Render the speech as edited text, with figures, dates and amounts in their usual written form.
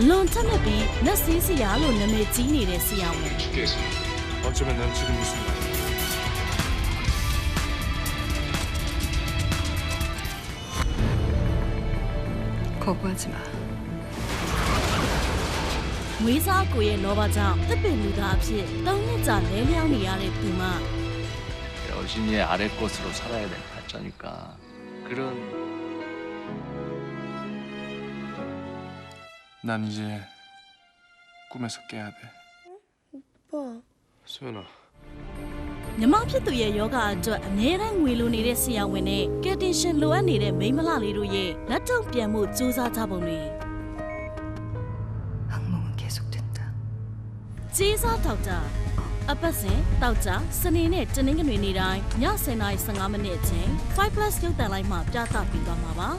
လွန်ထက်မြက်ပြီးလက်ဆေးစရာလို့နာမည်ကြီးနေတဲ့ဆရာဝန် 깨서 어쩌면 난 지금 무슨 말이야. 거부하지 마. ငွေစားကိုရဲ့လောဘကြောင့်တစ်ပင်လူသားအဖြစ်၃နှစ်ကြာလဲလျောင်းနေရတဲ့သူမ 여신의 아래 것으로 살아야 될 가짜니까 그런 난 이제 꿈에서 깨야 돼. 오빠. 소연아. ညီမဖြစ်သူရဲ့ယောဂအတွက်အမြဲတမ်းငွေလိုနေတဲ့ဆရာဝန်နဲ့ကယ်တင်ရှင်လိုအပ်နေတဲ့မိန်းမလှလေးတို့ရဲ့လက်တုံပြန်မှုစူးစမ်းကြပုံတွေ 악몽은 계속된다. ကျေးစားဒေါက်တာအပတ်စဉ်တောက်ကြစနေနဲ့တနင်္ဂနွေနေ့တိုင်းည10:15မိနစ်အချိန်5+ ရုပ်သံလိုင်းမှာပြသပေးသွားမှာပါ